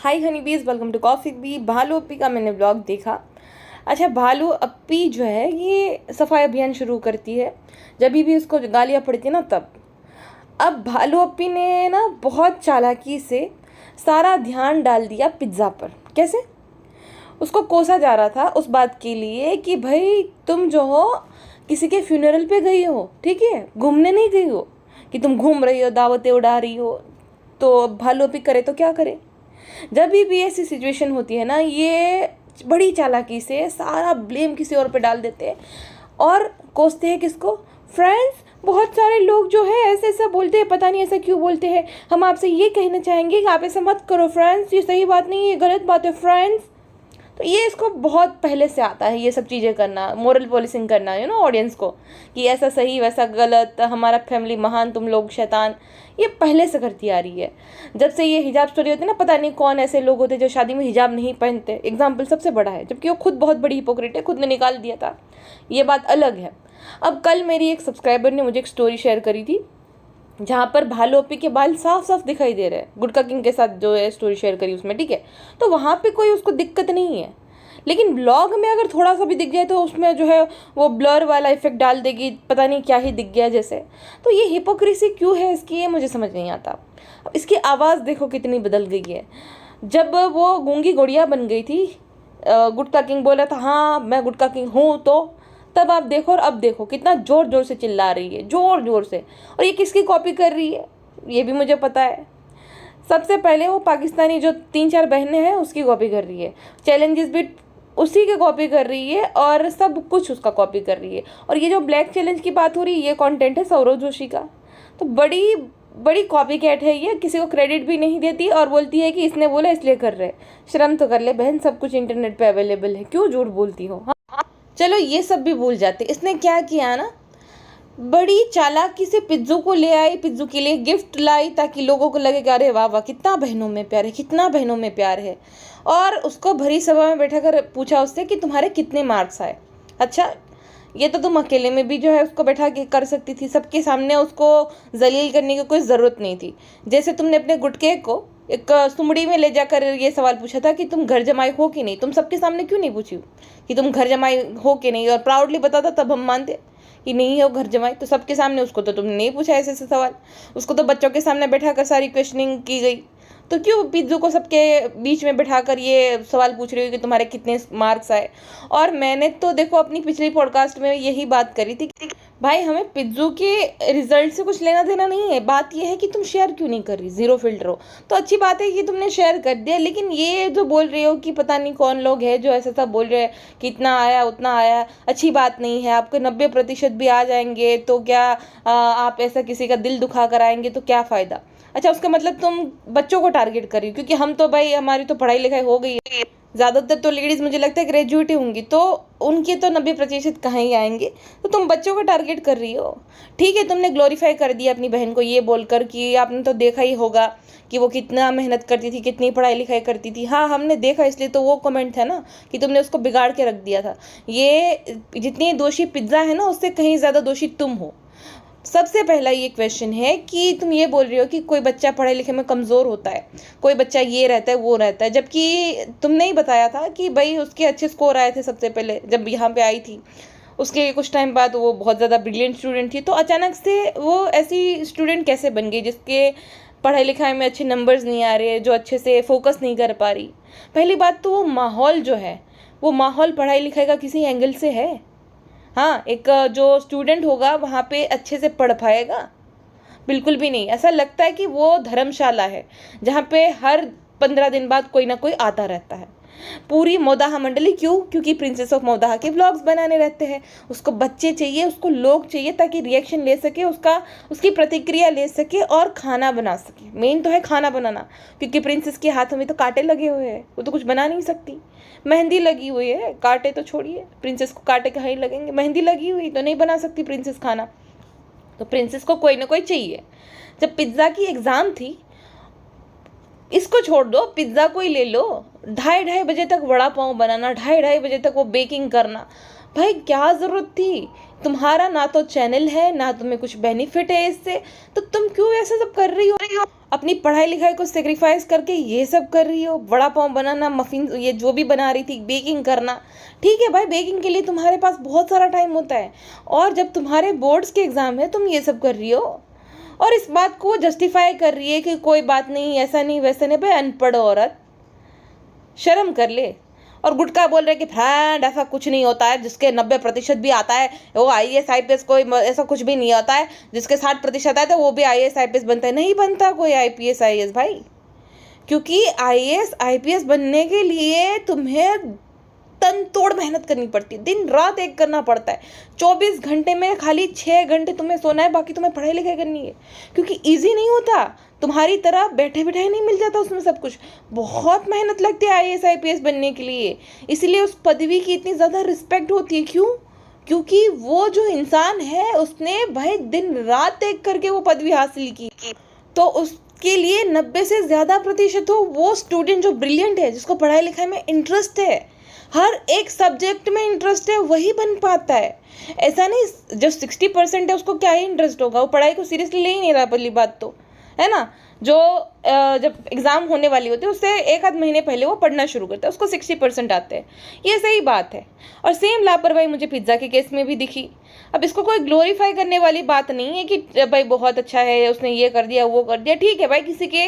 हाय हनी बीज, welcome to coffee B. भालू अप्पी का मैंने ब्लॉग देखा। अच्छा, भालू अप्पी जो है ये सफाई अभियान शुरू करती है जब भी उसको गालियाँ पड़ती है ना तब। अब भालू अप्पी ने ना बहुत चालाकी से सारा ध्यान डाल दिया पिज्ज़ा पर। कैसे? उसको कोसा जा रहा था उस बात के लिए कि भाई तुम जो हो किसी के फ्यूनरल पे गई हो, ठीक है, घूमने नहीं गई हो कि तुम घूम रही हो, दावतें उड़ा रही हो। तो भालू अप्पी करे तो क्या करे? जब भी ऐसी सिचुएशन होती है ना, ये बड़ी चालाकी से सारा ब्लेम किसी और पे डाल देते हैं और कोसते हैं किसको? फ्रेंड्स, बहुत सारे लोग जो है ऐसे ऐसा बोलते हैं, पता नहीं ऐसा क्यों बोलते हैं। हम आपसे ये कहना चाहेंगे कि आप ऐसा मत करो फ्रेंड्स, ये सही बात नहीं है, ये गलत बात है फ्रेंड्स। तो ये इसको बहुत पहले से आता है ये सब चीज़ें करना, मोरल पॉलिसिंग करना, ऑडियंस को कि ऐसा सही वैसा गलत, हमारा फैमिली महान, तुम लोग शैतान। ये पहले से करती आ रही है। जब से ये हिजाब स्टोरी होती है ना, पता नहीं कौन ऐसे लोग होते जो शादी में हिजाब नहीं पहनते। एग्जाम्पल सबसे बड़ा है, जबकि वो खुद बहुत बड़ी हिपोक्रेट है, खुद ने निकाल दिया था, ये बात अलग है। अब कल मेरी एक सब्सक्राइबर ने मुझे एक स्टोरी शेयर करी थी जहाँ पर भालू अप्पी के बाल साफ साफ दिखाई दे रहे हैं, गुटका किंग के साथ जो है स्टोरी शेयर करी उसमें, ठीक है। तो वहाँ पे कोई उसको दिक्कत नहीं है, लेकिन ब्लॉग में अगर थोड़ा सा भी दिख जाए तो उसमें जो है वो ब्लर वाला इफेक्ट डाल देगी, पता नहीं क्या ही दिख गया जैसे। तो ये हिपोक्रेसी क्यों है इसकी, ये मुझे समझ नहीं आता। अब इसकी आवाज़ देखो कितनी बदल गई है। जब वो गूंगी गुड़िया बन गई थी, गुटका किंग बोला था हाँ मैं गुटका किंग हूँ, तो तब आप देखो और अब देखो कितना ज़ोर ज़ोर से चिल्ला रही है, ज़ोर ज़ोर से। और ये किसकी कॉपी कर रही है ये भी मुझे पता है। सबसे पहले वो पाकिस्तानी जो 3-4 बहनें हैं उसकी कॉपी कर रही है, चैलेंजेस भी उसी के कॉपी कर रही है और सब कुछ उसका कॉपी कर रही है। और ये जो ब्लैक चैलेंज की बात हो रही है, ये कंटेंट है सौरव जोशी का। तो बड़ी बड़ी कॉपी कैट है ये, किसी को क्रेडिट भी नहीं देती और बोलती है कि इसने बोला इसलिए कर रहे। शर्म तो कर ले बहन, सब कुछ इंटरनेट पे अवेलेबल है, क्यों झूठ बोलती हो? चलो ये सब भी भूल जाते, इसने क्या किया ना, बड़ी चालाकी से पिज्जू को ले आई, पिज्जू के लिए गिफ्ट लाई ताकि लोगों को लगे कि अरे वाह वाह कितना बहनों में प्यार है, कितना बहनों में प्यार है। और उसको भरी सभा में बैठा कर पूछा उससे कि तुम्हारे कितने मार्क्स आए। अच्छा, ये तो तुम अकेले में भी जो है उसको बैठा के कर सकती थी, सबके सामने उसको जलील करने की कोई ज़रूरत नहीं थी। जैसे तुमने अपने गुटके को एक सुमड़ी में ले जाकर ये सवाल पूछा था कि तुम घर जमाई हो कि नहीं, तुम सबके सामने क्यों नहीं पूछी कि तुम घर जमाई हो कि नहीं, और प्राउडली बताता तब हम मानते कि नहीं हो घर जमाई। तो सबके सामने उसको तो तुमने नहीं पूछा ऐसे ऐसे सवाल, उसको तो बच्चों के सामने बैठा कर सारी क्वेश्चनिंग की गई। तो क्यों पिज्जू को सबके बीच में बिठाकर ये सवाल पूछ रही हो कि तुम्हारे कितने मार्क्स आए? और मैंने तो देखो अपनी पिछली पॉडकास्ट में यही बात करी थी कि भाई हमें पिज्जू के रिजल्ट से कुछ लेना देना नहीं है, बात ये है कि तुम शेयर क्यों नहीं कर रही, जीरो फिल्टर हो। तो अच्छी बात है कि तुमने शेयर कर दिया, लेकिन ये जो बोल रही हो कि पता नहीं कौन लोग हैं जो ऐसा सब बोल रहे हैं कि इतना आया उतना आया, अच्छी बात नहीं है। आपके 90% भी आ जाएंगे तो क्या आप ऐसा किसी का दिल दुखा कर आएंगे तो क्या फ़ायदा? अच्छा, उसका मतलब तुम बच्चों को टारगेट कर रही हो, क्योंकि हम तो भाई हमारी तो पढ़ाई लिखाई हो गई है, ज़्यादातर तो लेडीज़ मुझे लगता है ग्रेजुएट ही होंगी, तो उनके तो 90% कहाँ ही आएंगे। तो तुम बच्चों को टारगेट कर रही हो। ठीक है, तुमने ग्लोरीफाई कर दिया अपनी बहन को ये बोलकर कि आपने तो देखा ही होगा कि वो कितना मेहनत करती थी, कितनी पढ़ाई लिखाई करती थी। हाँ, हमने देखा, इसलिए तो वो कमेंट है ना कि तुमने उसको बिगाड़ के रख दिया था। ये जितनी दोषी पिज्ज़ा है ना, उससे कहीं ज़्यादा दोषी तुम हो। सबसे पहला ये क्वेश्चन है कि तुम ये बोल रही हो कि कोई बच्चा पढ़े लिखे में कमज़ोर होता है, कोई बच्चा ये रहता है वो रहता है, जबकि तुमने ही बताया था कि भाई उसके अच्छे स्कोर आए थे सबसे पहले जब यहाँ पे आई थी। उसके कुछ टाइम बाद वो बहुत ज़्यादा ब्रिलियंट स्टूडेंट थी, तो अचानक से वो ऐसी स्टूडेंट कैसे बन गई जिसके पढ़ाई लिखाई में अच्छे नंबर्स नहीं आ रहे, जो अच्छे से फोकस नहीं कर पा रही? पहली बात तो वो माहौल जो है, वो माहौल पढ़ाई लिखाई का किसी एंगल से है? हाँ, एक जो स्टूडेंट होगा वहाँ पे अच्छे से पढ़ पाएगा? बिल्कुल भी नहीं। ऐसा लगता है कि वो धर्मशाला है जहाँ पे हर 15 दिन बाद कोई ना कोई आता रहता है। पूरी मौदाहा मंडली, क्यों? क्योंकि प्रिंसेस ऑफ मौदाहा के व्लॉग्स बनाने रहते हैं। उसको बच्चे चाहिए, उसको लोग चाहिए ताकि रिएक्शन ले सके, उसकी प्रतिक्रिया ले सके और खाना बना सके। मेन तो है खाना बनाना, क्योंकि प्रिंसेस के हाथों में तो कांटे लगे हुए हैं, वो तो कुछ बना नहीं सकती। मेहंदी लगी हुई है, कांटे तो छोड़िए, प्रिंसेस को कांटे कहाँ ही लगेंगे, मेहंदी लगी हुई तो नहीं बना सकती प्रिंसेस खाना। तो प्रिंसेस को कोई ना कोई चाहिए। जब पिज्ज़ा की एग्ज़ाम थी, इसको छोड़ दो, पिज्ज़ा को ही ले लो, 2:30 बजे तक वड़ा पाव बनाना, 2:30 बजे तक वो बेकिंग करना, भाई क्या ज़रूरत थी? तुम्हारा ना तो चैनल है, ना तुम्हें कुछ बेनिफिट है इससे, तो तुम क्यों ऐसा सब कर रही हो? अपनी पढ़ाई लिखाई को सेक्रीफाइस करके ये सब कर रही हो, वड़ा पाव बनाना, मफिन, ये जो भी बना रही थी, बेकिंग करना। ठीक है भाई, बेकिंग के लिए तुम्हारे पास बहुत सारा टाइम होता है, और जब तुम्हारे बोर्ड्स के एग्ज़ाम है तुम ये सब कर रही हो, और इस बात को जस्टिफाई कर रही है कि कोई बात नहीं, ऐसा नहीं वैसा नहीं। भाई अनपढ़ औरत, शर्म कर ले। और गुटका बोल रहे कि फ्रेंड ऐसा कुछ नहीं होता है, जिसके 90% भी आता है वो IAS IPS, कोई ऐसा कुछ भी नहीं होता है, जिसके 60% आता है तो वो भी IAS IPS बनता है। नहीं बनता कोई IPS IAS भाई, क्योंकि IAS IPS बनने के लिए तुम्हें तन तोड़ मेहनत करनी पड़ती है, दिन रात एक करना पड़ता है। 24 घंटे में खाली 6 घंटे तुम्हें सोना है, बाकी तुम्हें पढ़ाई लिखाई करनी है, क्योंकि ईजी नहीं होता, तुम्हारी तरह बैठे बिठाए नहीं मिल जाता उसमें सब कुछ। बहुत मेहनत लगती है IAS IPS बनने के लिए, इसलिए उस पदवी की इतनी ज़्यादा रिस्पेक्ट होती है। क्यों? क्योंकि वो जो इंसान है उसने भाई दिन रात एक करके वो पदवी हासिल की, तो उसके लिए 90 से ज़्यादा प्रतिशत हो वो स्टूडेंट जो ब्रिलियंट है, जिसको पढ़ाई लिखाई में इंटरेस्ट है, हर एक सब्जेक्ट में इंटरेस्ट है, वही बन पाता है। ऐसा नहीं जो 60% है उसको क्या ही इंटरेस्ट होगा, वो पढ़ाई को सीरियसली ले ही नहीं रहा। पहली बात तो है ना, जो जब एग्ज़ाम होने वाली होती है उससे 1 आध महीने पहले वो पढ़ना शुरू करता है, उसको 60% आते हैं, ये सही बात है। और सेम लापरवाही मुझे पिज्ज़ा के केस में भी दिखी। अब इसको कोई ग्लोरीफाई करने वाली बात नहीं है कि भाई बहुत अच्छा है, उसने ये कर दिया वो कर दिया। ठीक है भाई, किसी के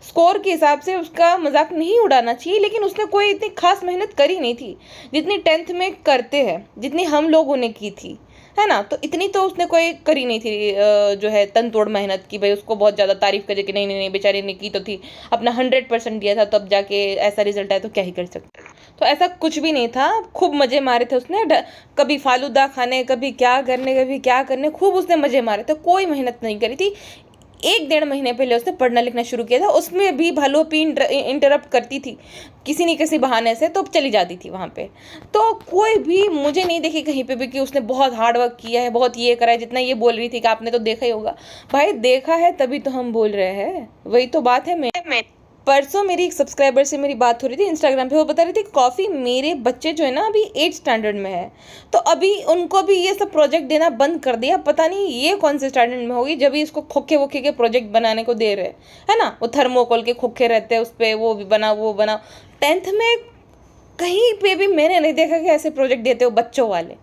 स्कोर के हिसाब से उसका मजाक नहीं उड़ाना चाहिए, लेकिन उसने कोई इतनी खास मेहनत करी नहीं थी जितनी 10th में करते हैं, जितनी हम लोगों ने की थी, है ना। तो इतनी तो उसने कोई करी नहीं थी जो है तन तोड़ मेहनत की, भाई उसको बहुत ज़्यादा तारीफ करे कि नहीं नहीं नहीं बेचारे ने की तो थी, अपना 100% दिया था, तब जाके ऐसा रिजल्ट आया, तो क्या ही कर सकते। तो ऐसा कुछ भी नहीं था, खूब मज़े मारे थे उसने, कभी फालूदा खाने, कभी क्या करने, खूब उसने मज़े मारे थे, कोई मेहनत नहीं करी थी। 1 डेढ़ महीने पहले उसने पढ़ना लिखना शुरू किया था, उसमें भी भालोपी इंटरप्ट करती थी किसी न किसी बहाने से, तो चली जाती थी वहाँ पे। तो कोई भी मुझे नहीं देखी कहीं पे भी कि उसने बहुत हार्ड वर्क किया है, बहुत ये करा है, जितना ये बोल रही थी कि आपने तो देखा ही होगा। भाई देखा है तभी तो हम बोल रहे हैं, वही तो बात है। मैं परसों मेरी एक सब्सक्राइबर से मेरी बात हो रही थी इंस्टाग्राम पे, वो बता रही थी कॉफ़ी मेरे बच्चे जो है ना अभी 8th स्टैंडर्ड में है, तो अभी उनको भी ये सब प्रोजेक्ट देना बंद कर दिया। पता नहीं ये कौन से स्टैंडर्ड में होगी जब भी इसको खोखे वोखे के प्रोजेक्ट बनाने को दे रहे है ना। वो थर्मोकोल के खोखे रहते हैं उस पर, वो भी बना वो बना। 10th में कहीं पे भी मैंने नहीं देखा कि ऐसे प्रोजेक्ट देते हो बच्चों वाले।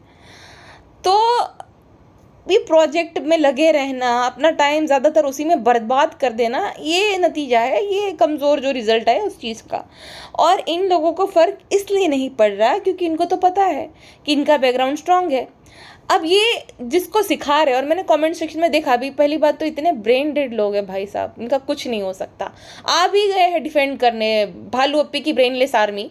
तो भी प्रोजेक्ट में लगे रहना, अपना टाइम ज़्यादातर उसी में बर्बाद कर देना, ये नतीजा है, ये कमज़ोर जो रिज़ल्ट है उस चीज़ का। और इन लोगों को फ़र्क इसलिए नहीं पड़ रहा क्योंकि इनको तो पता है कि इनका बैकग्राउंड स्ट्रांग है। अब ये जिसको सिखा रहे, और मैंने कमेंट सेक्शन में देखा भी, पहली बात तो इतने ब्रेन डेड लोग हैं भाई साहब, इनका कुछ नहीं हो सकता। आ भी गए हैं डिफेंड करने, भालू अप्पी की ब्रेनलेस आर्मी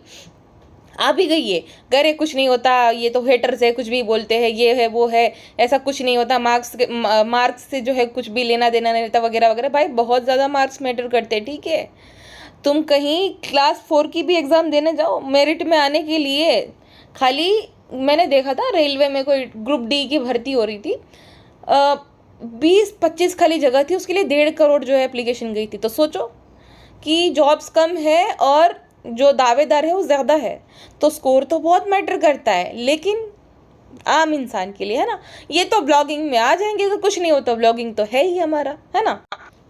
आ भी गई है, करे कुछ नहीं होता, ये तो हेटर्स है, कुछ भी बोलते हैं, ये है वो है, ऐसा कुछ नहीं होता, मार्क्स से जो है कुछ भी लेना देना नहीं रहता वगैरह वगैरह। भाई बहुत ज़्यादा मार्क्स मैटर करते हैं, ठीक है। तुम कहीं क्लास 4 की भी एग्ज़ाम देने जाओ, मेरिट में आने के लिए खाली, मैंने देखा था रेलवे में कोई ग्रुप D की भर्ती हो रही थी, 20-25 खाली जगह थी, उसके लिए 1.5 करोड़ जो है एप्लीकेशन गई थी। तो सोचो कि जॉब्स कम है और जो दावेदार है वो ज़्यादा है, तो स्कोर तो बहुत मैटर करता है, लेकिन आम इंसान के लिए, है ना। ये तो ब्लॉगिंग में आ जाएंगे, अगर कुछ नहीं होता, ब्लॉगिंग तो है ही हमारा, है ना।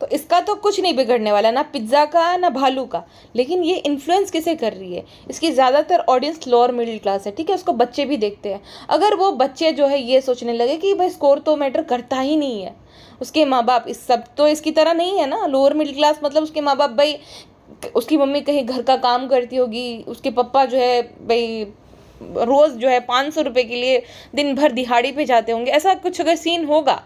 तो इसका तो कुछ नहीं बिगड़ने वाला, ना पिज्ज़ा का ना भालू का। लेकिन ये इन्फ्लुएंस किसे कर रही है, इसकी ज़्यादातर ऑडियंस लोअर मिडिल क्लास है, ठीक है, उसको बच्चे भी देखते हैं। अगर वो बच्चे जो है ये सोचने लगे कि भाई स्कोर तो मैटर करता ही नहीं है, उसके माँ बाप इस सब तो इसकी तरह नहीं है ना, लोअर मिडिल क्लास मतलब उसके माँ बाप, भाई उसकी मम्मी कहीं घर का काम करती होगी, उसके पापा जो है भाई रोज़ जो है 500 रुपये के लिए दिन भर दिहाड़ी पे जाते होंगे, ऐसा कुछ अगर सीन होगा,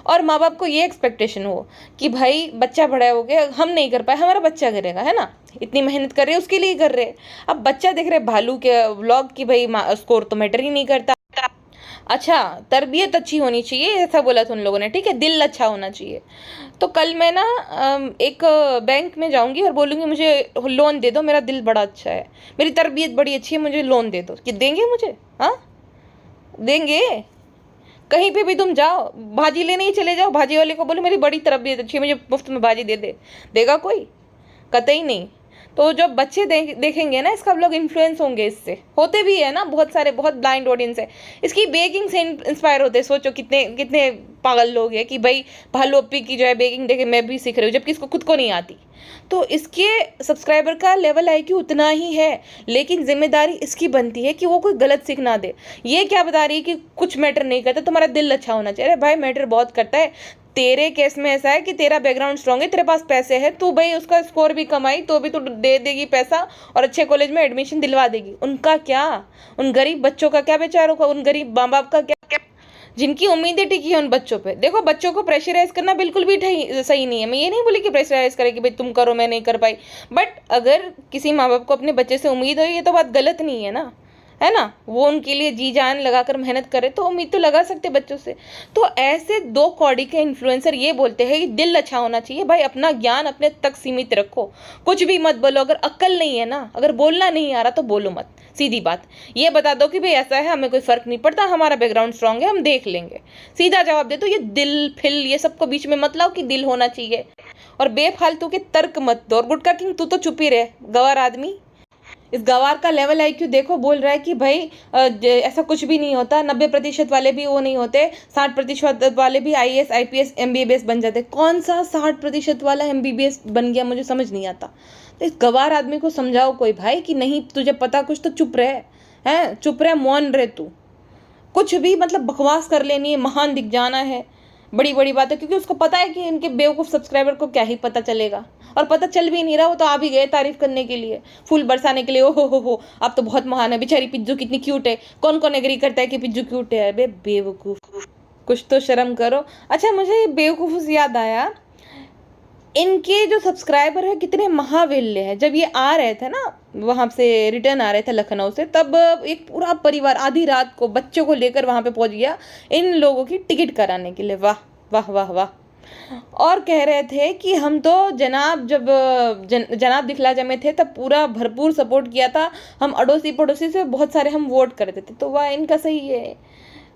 और माँ बाप को ये एक्सपेक्टेशन हो कि भाई बच्चा बड़ा हो गया, हम नहीं कर पाए, हमारा बच्चा करेगा, है ना, इतनी मेहनत कर रहे हैं उसके लिए कर रहे हैं। अब बच्चा देख रहे भालू के व्लॉग की भाई स्कोर तो मैटर ही नहीं करता। अच्छा, तरबियत अच्छी होनी चाहिए ऐसा बोला था उन लोगों ने, ठीक है, दिल अच्छा होना चाहिए। तो कल मैं ना एक बैंक में जाऊंगी और बोलूँगी मुझे लोन दे दो, मेरा दिल बड़ा अच्छा है, मेरी तरबियत बड़ी अच्छी है, मुझे लोन दे दो। कि देंगे मुझे? हाँ देंगे? कहीं पे भी तुम जाओ, भाजी लेने ही चले जाओ, भाजी वाले को बोलो मेरी बड़ी तरबियत अच्छी है, मुझे मुफ्त में भाजी दे दे, देगा कोई? कतई नहीं। तो जब बच्चे देखेंगे ना इसका व्लॉग, इन्फ्लुएंस होंगे इससे, होते भी है ना बहुत सारे, बहुत ब्लाइंड ऑडियंस है इसकी, बेकिंग से इंस्पायर होते हैं। सोचो कितने कितने पागल लोग हैं कि भाई भालू अप्पी की जो है बेकिंग देखे मैं भी सीख रही हूँ, जबकि इसको खुद को नहीं आती। तो इसके सब्सक्राइबर का लेवल IQ उतना ही है, लेकिन जिम्मेदारी इसकी बनती है कि वो कोई गलत सीख ना दे। ये क्या बता रही है कि कुछ मैटर नहीं करता, तुम्हारा दिल अच्छा होना चाहिए। अरे भाई मैटर बहुत करता है। तेरे केस में ऐसा है कि तेरा बैकग्राउंड स्ट्रांग है, तेरे पास पैसे हैं, तू भाई उसका स्कोर भी कमाई तो भी तू दे देगी पैसा और अच्छे कॉलेज में एडमिशन दिलवा देगी। उनका क्या, उन गरीब बच्चों का क्या, बेचारों का, उन गरीब माँ बाप का क्या, जिनकी उम्मीदें टिकी है उन बच्चों पे। देखो बच्चों को प्रेशराइज करना बिल्कुल भी सही नहीं है। मैं ये नहीं बोली कि प्रेशराइज करे कि भाई तुम करो मैं नहीं कर पाई, बट अगर किसी माँ बाप को अपने बच्चे से उम्मीद हो, ये तो बात गलत नहीं है ना, है ना। वो उनके लिए जी जान लगाकर मेहनत करे तो उम्मीद तो लगा सकते बच्चों से। तो ऐसे 2 कौड़ी के इन्फ्लुएंसर ये बोलते हैं कि दिल अच्छा होना चाहिए। भाई अपना ज्ञान अपने तक सीमित रखो, कुछ भी मत बोलो। अगर अक्ल नहीं है ना, अगर बोलना नहीं आ रहा तो बोलो मत, सीधी बात। ये बता दो कि भाई ऐसा है, हमें कोई फर्क नहीं पड़ता, हमारा बैकग्राउंड स्ट्रांग है, हम देख लेंगे। सीधा जवाब दे दो। ये दिल फिल ये सबको बीच में मत लाओ कि दिल होना चाहिए, और बेफालतू के तर्क मत दो। और गुटका किंग तू तो चुप ही रहे, गवार आदमी। इस गवार का लेवल IQ देखो, बोल रहा है कि भाई ऐसा कुछ भी नहीं होता, 90% वाले भी वो नहीं होते, 60% वाले भी IAS IPS MBBS बन जाते। कौन सा 60% वाला MBBS बन गया, मुझे समझ नहीं आता। तो इस गवार आदमी को समझाओ कोई भाई कि नहीं तुझे पता कुछ तो चुप रहे, हैं चुप रहे, मौन रहे तू। कुछ भी मतलब बकवास कर लेनी है, महान दिख जाना है, बड़ी बड़ी बात है, क्योंकि उसको पता है कि इनके बेवकूफ़ सब्सक्राइबर को क्या ही पता चलेगा। और पता चल भी नहीं रहा, वो तो आ भी गए तारीफ करने के लिए, फूल बरसाने के लिए। ओ हो आप तो बहुत महान है, बेचारी पिज्जू कितनी क्यूट है। कौन कौन एग्री करता है कि पिज्जू क्यूट है? बे बेवकूफ़, कुछ तो शर्म करो। अच्छा मुझे बेवकूफ़ से याद आया, इनके जो सब्सक्राइबर है कितने महावेल्य है। जब ये आ रहे थे ना वहाँ से, रिटर्न आ रहे थे लखनऊ से, तब एक पूरा परिवार आधी रात को बच्चों को लेकर वहाँ पे पहुँच गया इन लोगों की टिकट कराने के लिए। वाह वाह वाह वाह। और कह रहे थे कि हम तो जनाब जब जनाब दिखलाजा में थे तब पूरा भरपूर सपोर्ट किया था, हम अड़ोसी पड़ोसी से बहुत सारे हम वोट करते थे। तो वाह इनका सही है।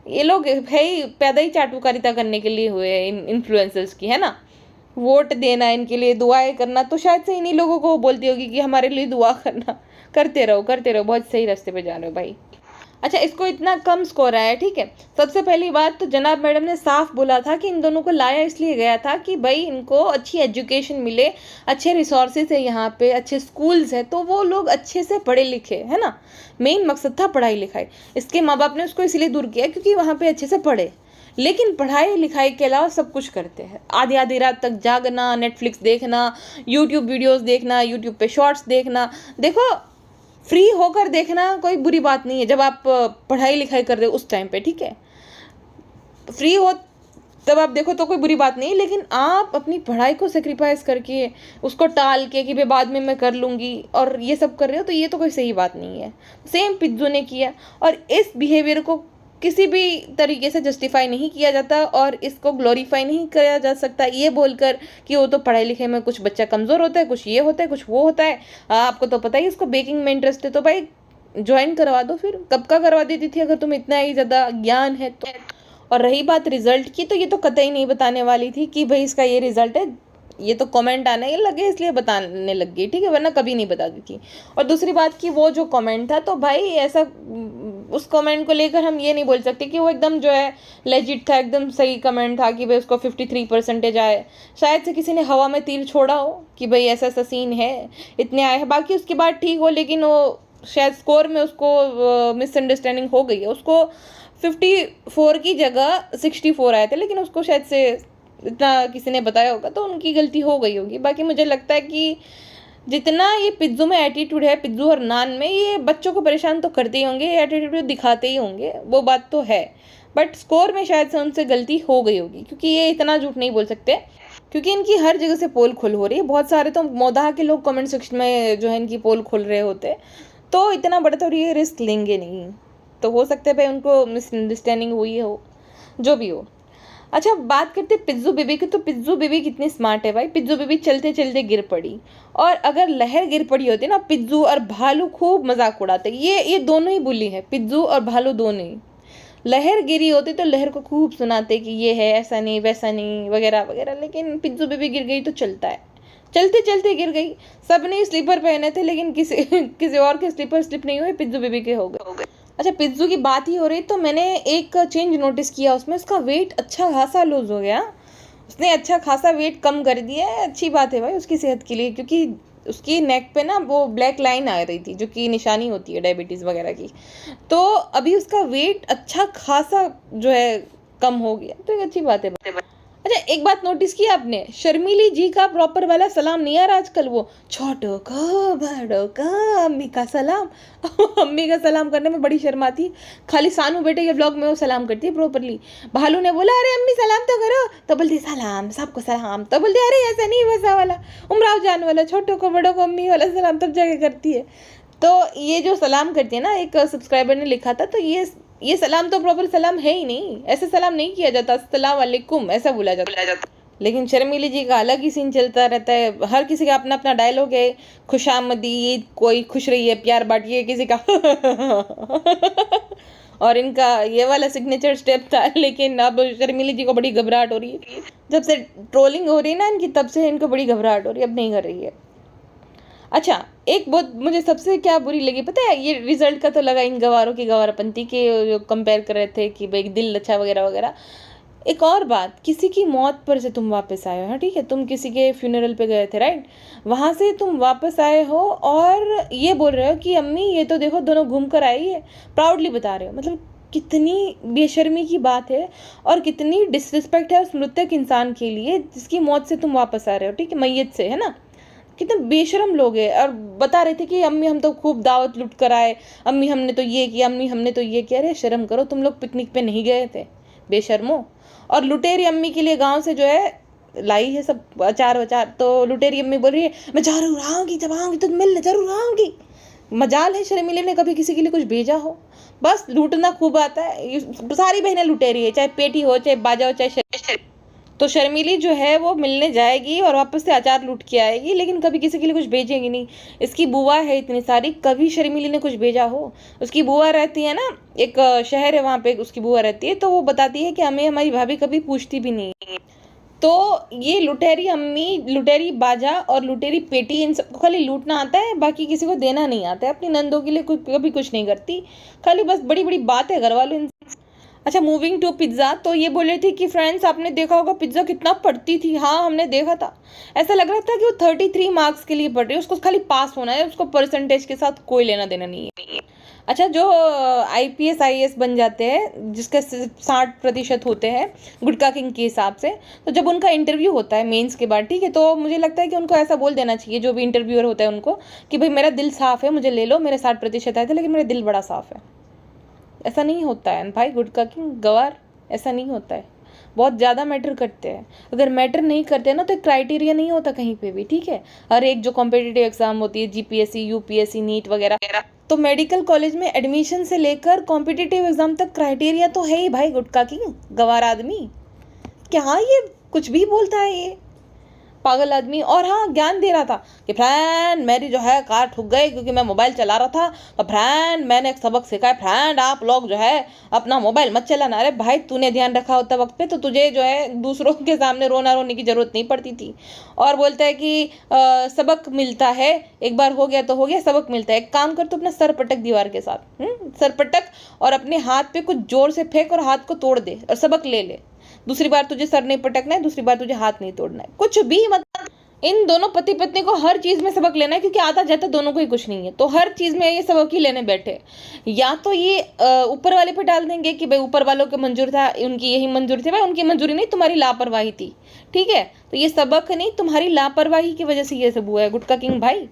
ये लोग भाई पैदा ही चाटुकारिता करने के लिए हुए इन इन्फ्लुएंसर्स की, है ना। वोट देना, इनके लिए दुआएं करना, तो शायद से इन्हीं लोगों को बोलती होगी कि हमारे लिए दुआ करना। करते रहो, बहुत सही रास्ते पे जा रहे हो भाई। अच्छा इसको इतना कम स्कोर आया, ठीक है। सबसे पहली बात तो जनाब मैडम ने साफ बोला था कि इन दोनों को लाया इसलिए गया था कि भाई इनको अच्छी एजुकेशन मिले, अच्छे रिसोर्सेज है यहाँ पे, अच्छे स्कूल्स है, तो वो लोग अच्छे से पढ़े लिखे, है ना। मेन मकसद था पढ़ाई लिखाई। इसके माँ बाप ने उसको इसलिए दूर किया क्योंकि वहाँ पे अच्छे से पढ़े, लेकिन पढ़ाई लिखाई के अलावा सब कुछ करते हैं। आधी आधी रात तक जागना, नेटफ्लिक्स देखना, यूट्यूब वीडियोस देखना, यूट्यूब पे शॉर्ट्स देखना। देखो फ्री होकर देखना कोई बुरी बात नहीं है जब आप पढ़ाई लिखाई कर रहे हो उस टाइम पे, ठीक है। फ्री हो तब आप देखो तो कोई बुरी बात नहीं, लेकिन आप अपनी पढ़ाई को सेक्रीफाइस करके उसको टाल के कि भाई बाद में मैं कर लूँगी और ये सब कर रहे हो, तो ये तो कोई सही बात नहीं है। सेम पिज्जू ने किया, और इस बिहेवियर को किसी भी तरीके से जस्टिफाई नहीं किया जाता और इसको ग्लोरीफाई नहीं किया जा सकता ये बोलकर कि वो तो पढ़ाई लिखाई में कुछ बच्चा कमज़ोर होता है, कुछ ये होता है, कुछ वो होता है। आपको तो पता ही इसको बेकिंग में इंटरेस्ट है, तो भाई ज्वाइन करवा दो। फिर कब का करवा देती थी अगर तुम्हें इतना ही ज़्यादा ज्ञान है तो। और रही बात रिजल्ट की, तो ये तो कतई नहीं बताने वाली थी कि भाई इसका ये रिजल्ट है, ये तो कमेंट आने लगे इसलिए बताने लग गई, ठीक है, वरना कभी नहीं बताती थी। और दूसरी बात कि वो जो कमेंट था, तो भाई ऐसा उस कमेंट को लेकर हम ये नहीं बोल सकते कि वो एकदम जो है लेजिट था, एकदम सही कमेंट था कि भाई उसको 53% आए। शायद से किसी ने हवा में तीर छोड़ा हो कि भाई ऐसा ऐसा सीन है, इतने आए हैं। बाकी उसकी बात ठीक हो, लेकिन वो शायद स्कोर में उसको मिसअंडरस्टैंडिंग हो गई है। उसको 54 की जगह 64 आए थे, लेकिन उसको शायद से इतना किसी ने बताया होगा तो उनकी गलती हो गई होगी। बाकी मुझे लगता है कि जितना ये पिज्जू में एटीट्यूड है, पिज्जू और नान में, ये बच्चों को परेशान तो करते ही होंगे, एटीट्यूड दिखाते ही होंगे, वो बात तो है। बट स्कोर में शायद से उनसे गलती हो गई होगी, क्योंकि ये इतना झूठ नहीं बोल सकते, क्योंकि इनकी हर जगह से पोल खुल हो रही है। बहुत सारे तो मोदाह के लोग कमेंट सेक्शन में जो है इनकी पोल खुल रहे होते, तो इतना बड़ा तो ये रिस्क लेंगे नहीं। तो हो सकता है भाई उनको मिसअंडरस्टैंडिंग हुई हो, जो भी हो। अच्छा बात करते पिज्जू बेबी की, तो पिज्जू बेबी कितनी स्मार्ट है भाई। पिज्जू बेबी चलते चलते गिर पड़ी, और अगर लहर गिर पड़ी होती ना, पिज्जू और भालू खूब मजाक उड़ाते। ये दोनों ही बुली है, पिज्जू और भालू दोनों ही। लहर गिरी होती तो लहर को खूब सुनाते कि ये है, ऐसा नहीं वैसा नहीं, वगैरह वगैरह, लेकिन पिज्जू बेबी गिर गई तो चलता है, चलते चलते गिर गई। सबने स्लीपर पहने थे लेकिन किसी किसी और के स्लीपर स्लिप नहीं हुए, पिज्जू बेबी के हो गए। अच्छा, पिज्जू की बात ही हो रही तो मैंने एक चेंज नोटिस किया उसमें, उसका वेट अच्छा खासा लूज हो गया। उसने अच्छा खासा वेट कम कर दिया है। अच्छी बात है भाई उसकी सेहत के लिए, क्योंकि उसकी नेक पे ना वो ब्लैक लाइन आ रही थी जो कि निशानी होती है डायबिटीज़ वगैरह की। तो अभी उसका वेट अच्छा खासा जो है कम हो गया, तो एक अच्छी बात है। अच्छा, एक बात नोटिस की आपने, शर्मिली जी का प्रॉपर वाला सलाम नहीं आ रहा आजकल, वो छोटो को बड़ों का अम्मी का सलाम। अम्मी का सलाम करने में बड़ी शर्म आती है। खाली सानू बेटे के ब्लॉग में वो सलाम करती है प्रॉपरली। भालू ने बोला अरे अम्मी सलाम तो करो, तो बोलती सलाम सबको सलाम, तो बोलती अरे ऐसा नहीं वैसा वाला उमराव जान वाला छोटो को बड़ों को अम्मी वाला सलाम तब जाके करती है। तो ये जो सलाम करती है ना, एक सब्सक्राइबर ने लिखा था, तो ये सलाम तो प्रॉपर सलाम है ही नहीं, ऐसे सलाम नहीं किया जाता, अस्सलाम वालेकुम ऐसा बोला जाता। लेकिन शर्मिली जी का अलग ही सीन चलता रहता है, हर किसी का अपना अपना डायलॉग है। खुशामदीद, कोई खुश रही है प्यार बांटिए, किसी का और इनका ये वाला सिग्नेचर स्टेप था। लेकिन अब शर्मिली जी को बड़ी घबराहट हो रही है, जब से ट्रोलिंग हो रही है ना इनकी, तब से इनको बड़ी घबराहट हो रही है, अब नहीं कर रही है। अच्छा, एक बहुत मुझे सबसे क्या बुरी लगी पता है, ये रिजल्ट का तो लगा इन गवारों की गवारपंती के जो कंपेयर कर रहे थे कि भाई दिल अच्छा वगैरह वगैरह। एक और बात, किसी की मौत पर से तुम वापस आए हो, हाँ ठीक है, तुम किसी के फ्यूनरल पे गए थे राइट, वहाँ से तुम वापस आए हो और ये बोल रहे हो कि अम्मी ये तो देखो दोनों घूम कर आई है, प्राउडली बता रहे हो। मतलब कितनी बेशर्मी की बात है और कितनी डिसरिस्पेक्ट है उस मृतक इंसान के लिए जिसकी मौत से तुम वापस आ रहे हो, ठीक है, मैयत से, है ना। कितने बेशरम लोग हैं। और बता रहे थे कि अम्मी हम तो खूब दावत लुट कर आए, अम्मी हमने तो ये किया, अम्मी हमने तो ये किया। अरे शर्म करो, तुम लोग पिकनिक पे नहीं गए थे बेशर्मो। और लुटेरी अम्मी के लिए गांव से जो है लाई है सब अचार वचार, तो लुटेरी अम्मी बोल रही है मैं जरूर आऊँगी, जब आऊँगी तो मिलने जरूर आऊँगी। मजाल है शर्मिले ने कभी किसी के लिए कुछ भेजा हो, बस लूटना खूब आता है। सारी बहनें लुटेरी है, चाहे पेटी हो चाहे बाजा हो चाहे। तो शर्मिली जो है वो मिलने जाएगी और वापस से अचार लूट के आएगी, लेकिन कभी किसी के लिए कुछ भेजेगी नहीं। इसकी बुआ है इतनी सारी, कभी शर्मिली ने कुछ भेजा हो। उसकी बुआ रहती है ना, एक शहर है वहाँ पे उसकी बुआ रहती है, तो वो बताती है कि हमें हमारी भाभी कभी पूछती भी नहीं है। तो ये लुटेरी अम्मी, लुटेरी बाजा और लुटेरी पेटी, इन सबको खाली लूटना आता है, बाकी किसी को देना नहीं आता है। अपनी नंदों के लिए कभी कुछ नहीं करती, खाली बस बड़ी बड़ी बातें घर वालों। अच्छा, मूविंग टू पिज़्ज़ा, तो ये बोल रही थी कि फ्रेंड्स आपने देखा होगा पिज़्ज़ा कितना पढ़ती थी। हाँ हमने देखा था, ऐसा लग रहा था कि वो 33 मार्क्स के लिए पढ़ रही है, उसको खाली पास होना है, उसको परसेंटेज के साथ कोई लेना देना नहीं है। अच्छा, जो IPS IAS बन जाते हैं जिसके 60% होते हैं गुटका किंग के हिसाब से, तो जब उनका इंटरव्यू होता है मेंस के बाद, ठीक है, तो मुझे लगता है कि उनको ऐसा बोल देना चाहिए जो भी इंटरव्यूअर होता है उनको कि भाई मेरा दिल साफ़ है, मुझे ले लो, मेरे 60% आए थे लेकिन मेरा दिल बड़ा साफ़ है। ऐसा नहीं होता है भाई, गुटका किंग गवार, ऐसा नहीं होता है। बहुत ज़्यादा मैटर करते हैं। अगर मैटर नहीं करते ना तो क्राइटेरिया नहीं होता कहीं पे भी, ठीक है। हर एक जो कॉम्पिटिटिव एग्जाम होती है, GPSC UPSC नीट वगैरह, तो मेडिकल कॉलेज में एडमिशन से लेकर कॉम्पिटिटिव एग्जाम तक क्राइटेरिया तो है ही भाई। गुटका किंग गवार आदमी क्या ये कुछ भी बोलता है, ये पागल आदमी। और हाँ, ज्ञान दे रहा था कि फ्रेंड मेरी जो है कार ठुक गई क्योंकि मैं मोबाइल चला रहा था, तो फ्रेंड मैंने एक सबक सीखा है, फ्रेंड आप लोग जो है अपना मोबाइल मत चलाना। अरे भाई तूने ध्यान रखा होता वक्त पे तो तुझे जो है दूसरों के सामने रोना रोने की जरूरत नहीं पड़ती थी। और बोलता है कि सबक मिलता है, एक बार हो गया तो हो गया, सबक मिलता है। एक काम कर, तो अपना सर पटक दीवार के साथ, सर पटक और अपने हाथ पे कुछ जोर से फेंक और हाथ को तोड़ दे और सबक ले ले। दूसरी बार तुझे सर नहीं पटकना है, दूसरी बार तुझे हाथ नहीं तोड़ना है, कुछ भी मत। इन दोनों पति पत्नी को हर चीज में सबक लेना है, क्योंकि आता जाता दोनों को ही कुछ नहीं है, तो हर चीज में ये सबक ही लेने बैठे। या तो ये ऊपर वाले पे डाल देंगे कि भाई ऊपर वालों को मंजूर था, उनकी यही मंजूरी थी। भाई उनकी मंजूरी नहीं, तुम्हारी लापरवाही थी, ठीक है। तो ये सबक नहीं, तुम्हारी लापरवाही की वजह से ये सब हुआ है। गुटका किंग भाई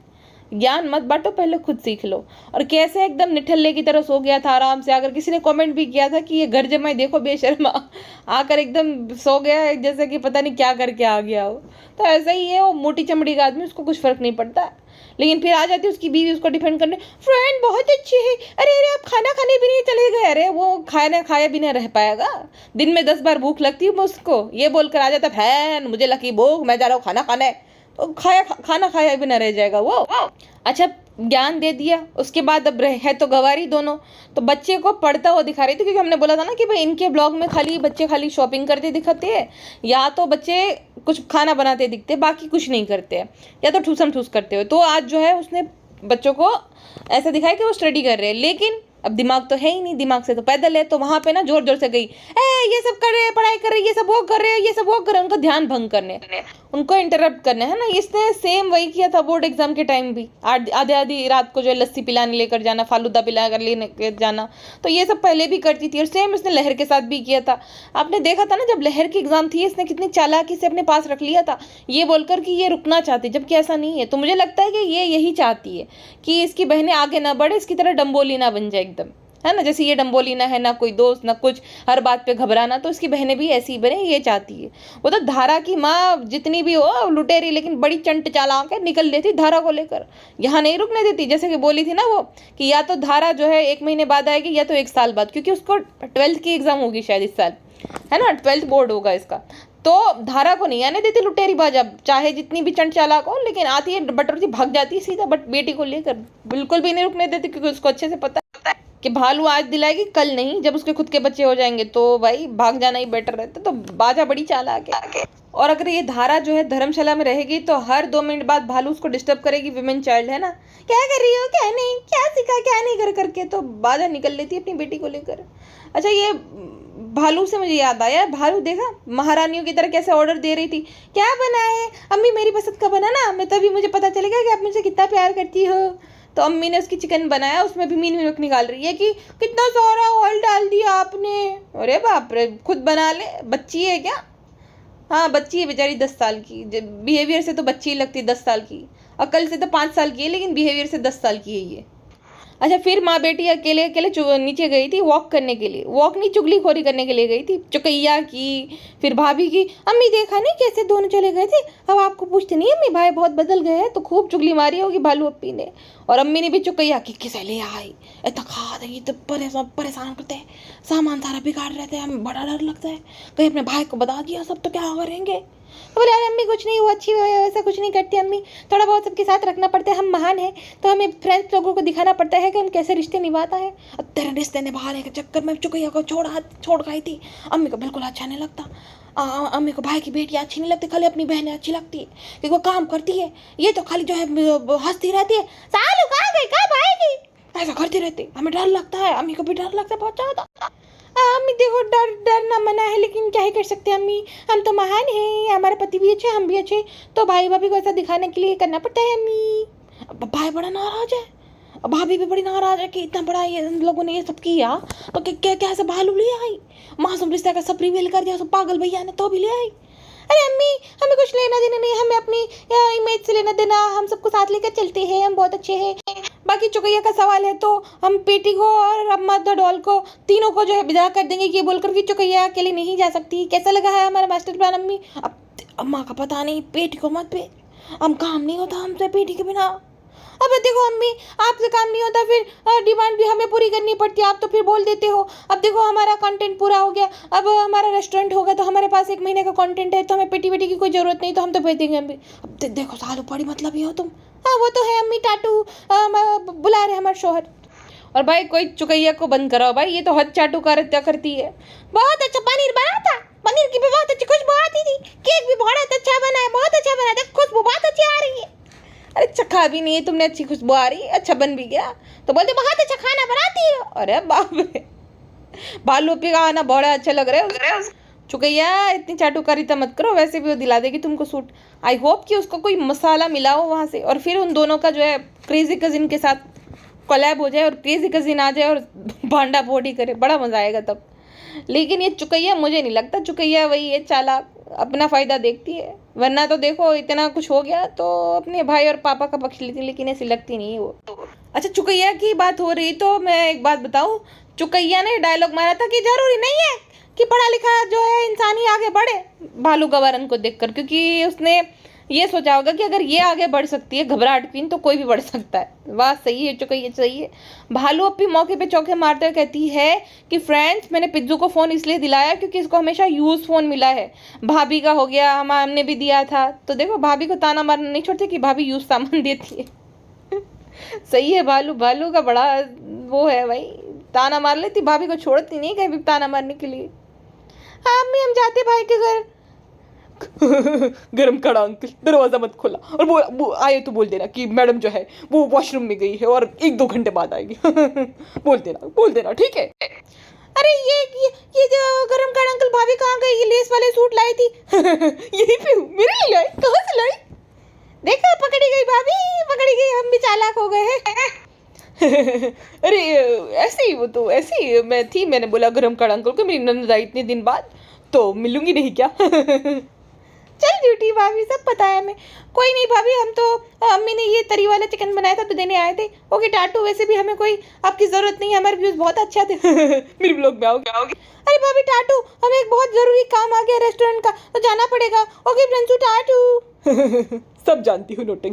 ज्ञान मत बांटो, पहले खुद सीख लो। और कैसे एकदम निठल्ले की तरह सो गया था आराम से। अगर किसी ने कमेंट भी किया था कि ये घर जमाई देखो बेशर्मा, आकर एकदम सो गया है जैसे कि पता नहीं क्या करके आ गया हो। तो ऐसा ही है, वो मोटी चमड़ी का आदमी, उसको कुछ फर्क नहीं पड़ता। लेकिन फिर आ जाती है उसकी बीवी उसको डिफेंड करने, फ्रेंड बहुत अच्छी है, अरे अरे आप खाना खाने भी नहीं चले गए। अरे वो खाना खाया भी नहीं रह पाएगा, दिन में 10 बार भूख लगती है उसको, ये बोलकर आ जाता फ्रेंड मुझे लगी भूख, मैं जा रहा हूँ खाना खाने, तो खाना खाया भी ना रह जाएगा वो। अच्छा, ज्ञान दे दिया, उसके बाद अब है तो गवारी दोनों। तो बच्चे को पढ़ता हुआ दिखा रही थी, क्योंकि हमने बोला था ना कि भाई इनके ब्लॉग में खाली बच्चे खाली शॉपिंग करते दिखाते हैं, या तो बच्चे कुछ खाना बनाते दिखते, बाकी कुछ नहीं करते हैं, या तो ठूसम ठूस करते हो। तो आज जो है उसने बच्चों को ऐसा दिखाया कि वो स्टडी कर रहे हैं, लेकिन अब दिमाग तो है ही नहीं, दिमाग से तो पैदल है। तो वहां पे ना जोर जोर से गई, ये सब कर रहे हैं, पढ़ाई कर रहे हैं, ये सब वो कर रहे हैं, ये सब वो कर रहे हैं, उनका ध्यान भंग करने, उनको इंटरप्ट करने, है ना। इसने सेम वही किया था बोर्ड एग्जाम के टाइम भी। आधी आधी रात को जो है लस्सी पिलाने लेकर जाना, फालूदा पिला कर लेने जाना, तो ये सब पहले भी करती थी। और सेम इसने लहर के साथ भी किया था। आपने देखा था ना, जब लहर की एग्जाम थी, इसने कितनी चालाकी से अपने पास रख लिया था, ये बोलकर कि ये रुकना चाहती, जबकि ऐसा नहीं है। तो मुझे लगता है कि ये यही चाहती है कि इसकी बहनें आगे ना बढ़े, इसकी तरह डम्बोली ना बन जाए एकदम, है ना। जैसे ये डम्बोलिना है, ना कोई दोस्त ना कुछ, हर बात पे घबराना, तो इसकी बहनें भी ऐसी ही बने, ये चाहती है। वो तो धारा की माँ जितनी भी हो लुटेरी, लेकिन बड़ी चंट चालाक है, निकल लेती धारा को लेकर, यहाँ नहीं रुकने देती। जैसे कि बोली थी ना वो, कि या तो धारा जो है 1 महीने बाद आएगी, या तो 1 साल बाद, क्योंकि उसको 12th की एग्जाम होगी शायद इस साल, है ना, 12th बोर्ड होगा इसका। तो धारा को नहीं आने देती लुटेरी बाज, अब चाहे जितनी भी चंट चालाक हो, लेकिन आती है बटोरती, भाग जाती है सीधा, बट बेटी को लेकर बिल्कुल भी नहीं रुकने देती, क्योंकि उसको अच्छे से पता है कि भालू आज दिलाएगी कल नहीं, जब उसके खुद के बच्चे हो जाएंगे तो भाई भाग जाना ही बेटर रहता। तो बाजा बड़ी चालाक है। और अगर ये धारा जो है धर्मशाला में रहेगी, तो हर 2 मिनट बाद भालू उसको डिस्टर्ब करेगी, विमेन चाइल्ड है ना, क्या कर रही हो, क्या नहीं, क्या सीखा, क्या नहीं कर करके, तो बाजा निकल लेती है अपनी बेटी को लेकर। अच्छा, ये भालू से मुझे याद आया, भालू देखा महारानियों की तरह कैसे ऑर्डर दे रही थी, क्या बना है अम्मी, मेरी पसंद का बना ना, मैं तभी मुझे पता चलेगा कि आप मुझे कितना प्यार करती हो। तो अम्मी ने उसकी चिकन बनाया, उसमें भी मीन मिर्च निकाल रही है कि कितना सारा ऑयल डाल दिया आपने। अरे बाप रे, खुद बना ले, बच्ची है क्या? हाँ बच्ची है बेचारी, 10 साल की। बिहेवियर से तो बच्ची ही लगती है 10 साल की, अकल से तो 5 साल की है, लेकिन बिहेवियर से 10 साल की है ये। अच्छा, फिर माँ बेटी अकेले अकेले नीचे गई थी वॉक करने के लिए, वॉक नहीं चुगलीखोरी करने के लिए गई थी। चुकैया की, फिर भाभी की, अम्मी देखा नहीं कैसे दोनों चले गए थे, अब आपको पूछते नहीं अम्मी भाई बहुत बदल गए हैं। तो खूब चुगली मारी होगी भालू अप्पी ने, और अम्मी ने भी चुकैया की किसे ले आई, इतना खा देंगे तो परेशान करते हैं, सामान सारा बिगाड़ रहते हैं, हमें बड़ा डर लगता है, कहीं अपने भाई को बता दिया सब तो क्या करेंगे। तो बोले अरे अम्मी कुछ नहीं, वो अच्छी है, वैसा कुछ नहीं करती अम्मी, थोड़ा बहुत सबके साथ रखना पड़ता है, हम महान हैं तो हमें फ्रेंड्स लोगों को दिखाना पड़ता है कि हम कैसे रिश्ते निभाता है। अब तेरे रिश्ते निभाने के चक्कर में चुकैया को छोड़ गई थी। अम्मी को बिल्कुल अच्छा नहीं लगता, अम्मी को भाई की बेटियाँ अच्छी नहीं लगती, खाली अपनी बहनें अच्छी लगती है क्योंकि वो काम करती है, ये तो खाली जो है हंसती रहती है, सालू कहाँ गई कब आएगी, ऐसा करती रहती। हमें डर लगता है, अम्मी को भी डर लगता है बहुत ज़्यादा। अम्मी देखो डरना मना है, लेकिन क्या ही कर सकते हैं अम्मी, हम तो महान हैं, हमारे पति भी अच्छे, हम भी अच्छे, तो भाई भाभी को ऐसा दिखाने के लिए करना पड़ता है अम्मी। अब भाई बड़ा नाराज है, भाभी भी बड़ी नाराज है कि इतना बड़ा ये लोगों ने ये सब किया, तो क्या क्या ऐसा भालू ले आई, मासूम रिश्ते का सब रिवील कर दिया, सब पागल भैया ने तो भी ले आई। अरे अम्मी हमें कुछ लेना देना नहीं, हमें अपनी इमेज से लेना देना, हम सबको साथ लेकर चलते हैं, हम बहुत अच्छे हैं। बाकी चुकैया का सवाल है तो हम पेटी को और अम्मा द डॉल को तीनों को जो है विदा कर देंगे, ये बोलकर कि चुकैया अकेले नहीं जा सकती। कैसा लगा है हमारा मास्टर प्लान अम्मी? अब अम्मा का पता नहीं, पेटी को मत भेज, हम काम नहीं होता हमसे पेटी के बिना। अब देखो अम्मी आपसे काम नहीं होता, फिर डिमांड भी हमें पूरी करनी पड़ती है, आप तो फिर बोल देते हो। अब देखो हमारा कंटेंट पूरा हो गया, अब हमारा रेस्टोरेंट होगा तो हमारे पास 1 महीने का कंटेंट है, तो हमें पेटी वेटी की कोई ज़रूरत नहीं, तो हम तो भेज देंगे अम्मी। अब देखो सालू बड़ी मतलब ही हो तुम। हाँ वो तो है अम्मी, टाटू बुला रहे हमारे शोहर। और भाई कोई चुकैया को बंद कराओ भाई, ये तो हद चाटू करती है। बहुत अच्छा पनीर बना था, पनीर की भी बहुत अच्छी खुशबू आती थी, केक भी बहुत अच्छा बना है, बहुत अच्छा बना था, खुशबू बहुत अच्छी आ रही है। अरे चखा भी नहीं है तुमने, अच्छी खुशबू आ रही, अच्छा बन भी गया, तो बोलते बहुत अच्छा खाना बनाती हो। अरे बाप रे, भालू पे खाना बड़ा अच्छा लग रहा है। चुकैया इतनी चाटुकारिता मत करो, वैसे भी वो दिला देगी तुमको सूट। आई होप कि उसको कोई मसाला मिला हो वहाँ से, और फिर उन दोनों का जो है क्रेजी कजिन के साथ कोलैब हो जाए, और क्रेजी कजिन आ जाए और भांडा फोड़ी करे, बड़ा मजा आएगा तब। लेकिन ये चुकैया मुझे नहीं लगता, चुकैया वही है चालाक, अपना फ़ायदा देखती है, वरना तो देखो इतना कुछ हो गया तो अपने भाई और पापा का पक्ष लेती, लेकिन ऐसी लगती नहीं है वो। अच्छा चुकैया की बात हो रही तो मैं एक बात बताऊँ, चुकैया ने डायलॉग मारा था कि जरूरी नहीं है कि पढ़ा लिखा जो है इंसान ही आगे बढ़े, भालू गवारन को देखकर, क्योंकि उसने ये सोचा होगा कि अगर ये आगे बढ़ सकती है घबराहट क्वीन, तो कोई भी बढ़ सकता है। वाह सही है चुकैया, सही है। भालू अपनी मौके पे चौके मारते हुए कहती है कि फ्रेंड्स मैंने पिज्जू को फ़ोन इसलिए दिलाया क्योंकि इसको हमेशा यूज़ फ़ोन मिला है, भाभी का हो गया, हमने भी दिया था। तो देखो भाभी को ताना मारना नहीं छोड़ते कि भाभी यूज़ सामान देती है। सही है, भालू का बड़ा वो है भाई, ताना मार लेती, भाभी को छोड़ती नहीं कहीं भी ताना मारने के लिए। हाँ अम्मी हम जाते भाई के घर, गरम खड़ा अंकल, दरवाजा मत खोला, और वो आए तो बोल देना कि मैडम जो है वो वॉशरूम में गई है और 1-2 घंटे बाद आएगी। बोल देना, ठीक है। अरे ये जो गरम खड़ा अंकल, भाभी कहाँ गई? ये लेस वाले सूट लाई थी। यही पे हूँ, मेरे लिए लाई, कहाँ से लाई? देखा, पकड़ी गई भाभी, पकड़ी गई, हम भी चालाक हो गए हैं। अरे ऐसे ही, वो तो ऐसे ही मैं थी, मैंने बोला गरम खड़ा अंकल को, मेरी ननद आई इतने दिन बाद, तो मिलूंगी नहीं क्या? चल ड्यूटी भाभी, सब पता है हमें। कोई नहीं भाभी, हम तो अम्मी ने ये तरी वाला चिकन बनाया था तो देने आए थे। ओके टाटू, वैसे भी हमें कोई आपकी जरूरत नहीं है, हमारे व्यूज बहुत अच्छा थे। मेरे ब्लॉग में आओगे? अरे भाभी टाटू, हमें एक बहुत जरूरी काम आ गया रेस्टोरेंट का, तो जाना पड़ेगा। ओके प्रिंसू, टाटू। सब जानती हूँ नोटिंग।